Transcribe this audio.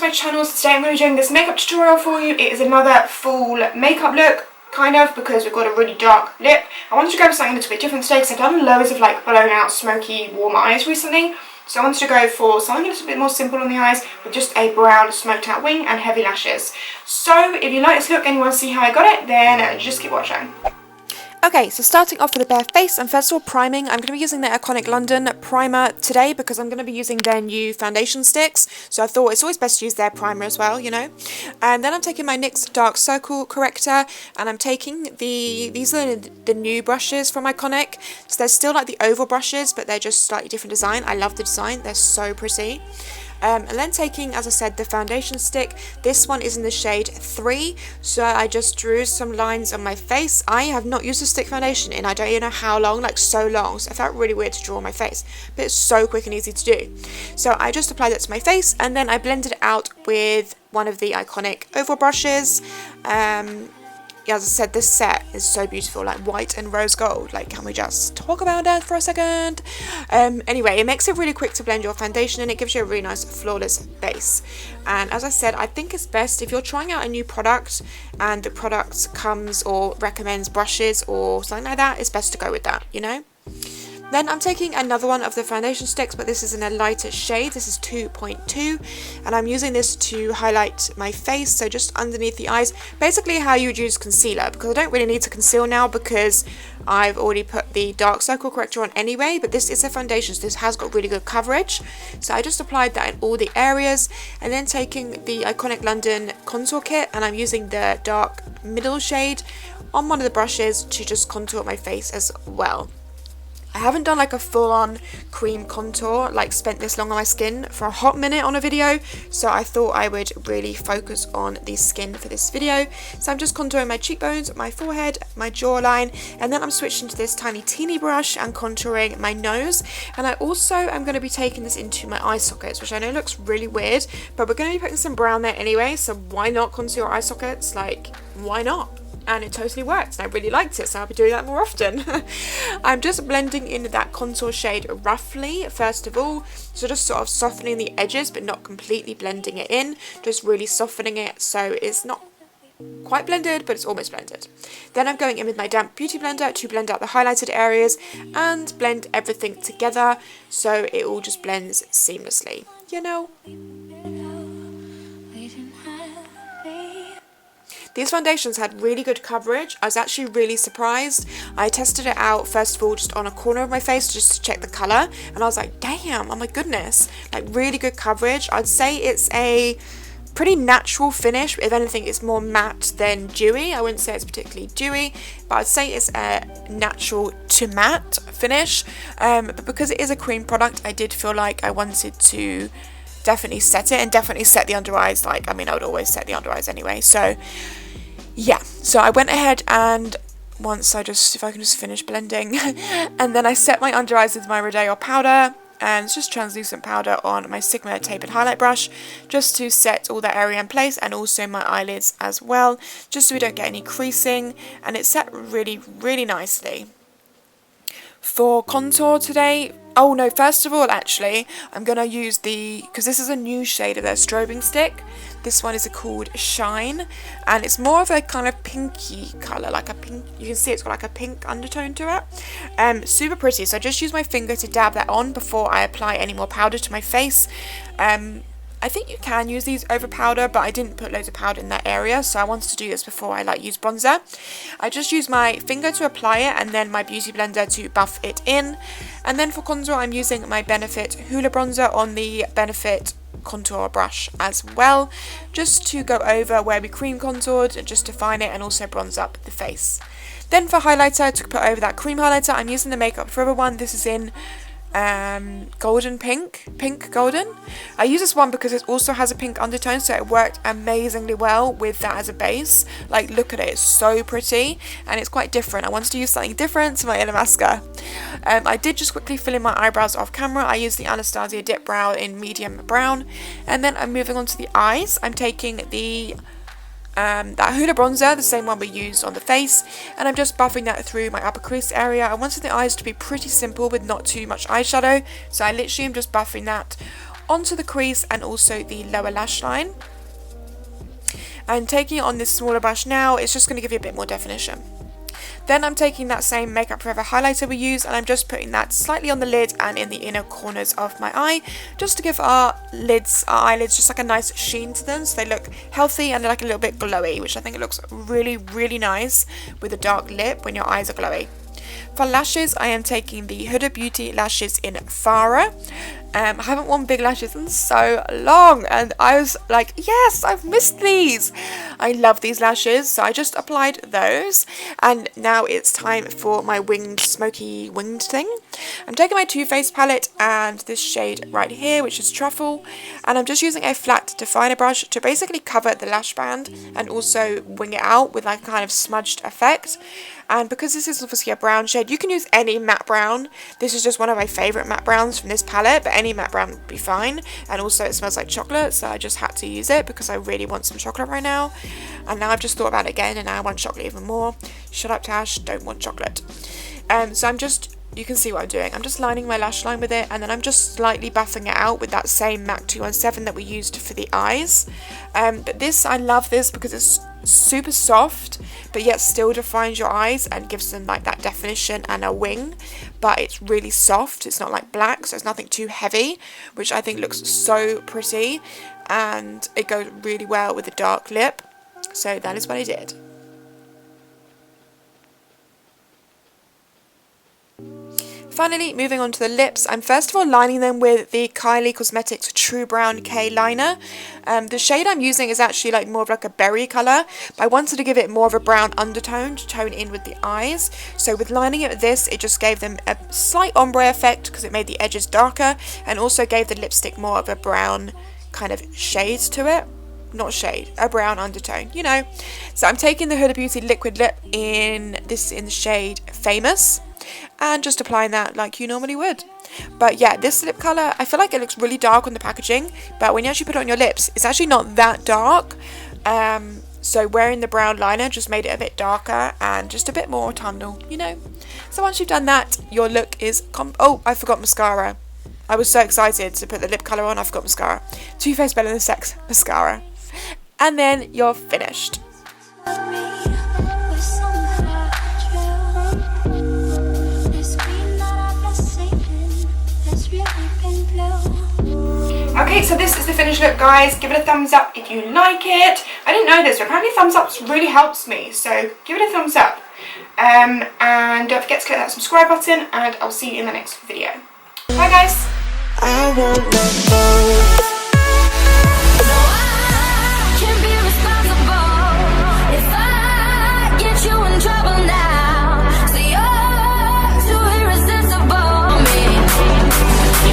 to my channel. So today I'm going to be doing this makeup tutorial for you. It is another full makeup look, kind of, because we've got a really dark lip. I wanted to go for something a little bit different today because I've done loads of like blown out, smoky, warm eyes recently. So I wanted to go for something a little bit more simple on the eyes with just a brown smoked out wing and heavy lashes. So if you like this look and you want to see how I got it, then just keep watching. Okay, so starting off with a bare face, and first of all priming. I'm going to be using the Iconic London primer today because I'm going to be using their new foundation sticks. So I thought it's always best to use their primer as well, you know. And then I'm taking my NYX Dark Circle Corrector, and I'm taking these are the new brushes from Iconic. So they're still like the oval brushes, but they're just slightly different design. I love the design, they're so pretty. And then taking, as I said, the foundation stick. This one is in the shade 3, so I just drew some lines on my face. I have not used a stick foundation in I don't even know how long, like so long, so I felt really weird to draw on my face, but it's so quick and easy to do. So I just applied that to my face, and then I blended it out with one of the Iconic oval brushes. As I said, this set is so beautiful, like white and rose gold. Like, can we just talk about that for a second? Anyway, it makes it really quick to blend your foundation, and it gives you a really nice flawless base. And as I said, I think it's best if you're trying out a new product and the product comes or recommends brushes or something like that, it's best to go with that, you know. Then I'm taking another one of the foundation sticks, but this is in a lighter shade. This is 2.2, and I'm using this to highlight my face, so just underneath the eyes. Basically how you would use concealer, because I don't really need to conceal now because I've already put the dark circle corrector on anyway, but this is a foundation, so this has got really good coverage. So I just applied that in all the areas, and then taking the Iconic London contour kit, and I'm using the dark middle shade on one of the brushes to just contour my face as well. I haven't done like a full-on cream contour, like spent this long on my skin for a hot minute on a video, so I thought I would really focus on the skin for this video. So I'm just contouring my cheekbones, my forehead, my jawline, and then I'm switching to this tiny teeny brush and contouring my nose. And I also am going to be taking this into my eye sockets, which I know looks really weird, but we're going to be putting some brown there anyway, so why not contour eye sockets? Like, why not? And it totally worked, and I really liked it, so I'll be doing that more often. I'm just blending in that contour shade roughly first of all, so just sort of softening the edges but not completely blending it in, just really softening it so it's not quite blended but it's almost blended. Then I'm going in with my damp beauty blender to blend out the highlighted areas and blend everything together so it all just blends seamlessly, you know. These foundations had really good coverage. I was actually really surprised. I tested it out first of all just on a corner of my face just to check the colour, and I was like, damn, oh my goodness, like really good coverage. I'd say it's a pretty natural finish. If anything, it's more matte than dewy. I wouldn't say it's particularly dewy, but I'd say it's a natural to matte finish. But because it is a cream product, I did feel like I wanted to definitely set it, and definitely set the under eyes. Like, I mean, I would always set the under eyes anyway, so yeah. So I went ahead and once if I can just finish blending and then I set my under eyes with my Rodeo powder, and it's just translucent powder on my Sigma tapered highlight brush just to set all that area in place, and also my eyelids as well, just so we don't get any creasing, and it's set really, really nicely. For contour today, oh no, first of all actually I'm going to use because this is a new shade of their strobing stick. This one is called Shine, and it's more of a kind of pinky colour, like a pink, you can see it's got like a pink undertone to it. Super pretty, so I just use my finger to dab that on before I apply any more powder to my face. I think you can use these over powder, but I didn't put loads of powder in that area, so I wanted to do this before I use bronzer. I just use my finger to apply it and then my beauty blender to buff it in. And then for contour, I'm using my Benefit Hoola bronzer on the Benefit contour brush as well, just to go over where we cream contoured and just define it and also bronze up the face. Then for highlighter, to put over that cream highlighter, I'm using the Makeup Forever one. This is in golden pink golden. I use this one because it also has a pink undertone, so it worked amazingly well with that as a base. Like, look at it, it's so pretty and it's quite different. I wanted to use something different to my inner mascara. I did just quickly fill in my eyebrows off camera. I used the Anastasia Dip Brow in medium brown, and then I'm moving on to the eyes. I'm taking the that Hoola bronzer, the same one we used on the face, and I'm just buffing that through my upper crease area. I wanted the eyes to be pretty simple with not too much eyeshadow, so I literally am just buffing that onto the crease and also the lower lash line. And taking it on this smaller brush now, it's just going to give you a bit more definition. Then I'm taking that same Makeup Forever highlighter we used, and I'm just putting that slightly on the lid and in the inner corners of my eye, just to give our eyelids just like a nice sheen to them, so they look healthy and they're like a little bit glowy, which I think it looks really, really nice with a dark lip when your eyes are glowy. For lashes, I am taking the Huda Beauty lashes in Farah. I haven't worn big lashes in so long, and I was like, yes, I've missed these. I love these lashes, so I just applied those, and now it's time for my smoky winged thing. I'm taking my Too Faced palette and this shade right here, which is Truffle, and I'm just using a flat definer brush to basically cover the lash band and also wing it out with like a kind of smudged effect. And because this is obviously a brown shade, you can use any matte brown. This is just one of my favourite matte browns from this palette, but any matte brown would be fine. And also it smells like chocolate, so I just had to use it because I really want some chocolate right now. And now I've just thought about it again, and now I want chocolate even more. Shut up, Tash, don't want chocolate. So I'm just, you can see what I'm doing. I'm just lining my lash line with it, and then I'm just slightly buffing it out with that same MAC 217 that we used for the eyes. But this, I love this because it's super soft, but yet still defines your eyes and gives them like that definition and a wing, but it's really soft. It's not like black, so it's nothing too heavy, which I think looks so pretty, and it goes really well with a dark lip. So that is what I did. Finally, moving on to the lips, I'm first of all lining them with the Kylie Cosmetics True Brown K liner. The shade I'm using is actually like more of like a berry colour, but I wanted to give it more of a brown undertone to tone in with the eyes. So with lining it with this, it just gave them a slight ombre effect because it made the edges darker, and also gave the lipstick more of a brown kind of shade to it. Not shade, a brown undertone, you know. So I'm taking the Huda Beauty liquid lip in the shade Famous, and just applying that like you normally would. But yeah, this lip colour, I feel like it looks really dark on the packaging, but when you actually put it on your lips, it's actually not that dark. So wearing the brown liner just made it a bit darker and just a bit more autumnal, you know. So once you've done that, your look is oh, I forgot mascara. I was so excited to put the lip colour on, I forgot mascara. Too Faced Better Than Sex mascara. And then you're finished. Okay, so this is the finished look, guys. Give it a thumbs up if you like it. I didn't know this, but apparently thumbs up really helps me, so give it a thumbs up. And don't forget to click that subscribe button, and I'll see you in the next video. Bye, guys.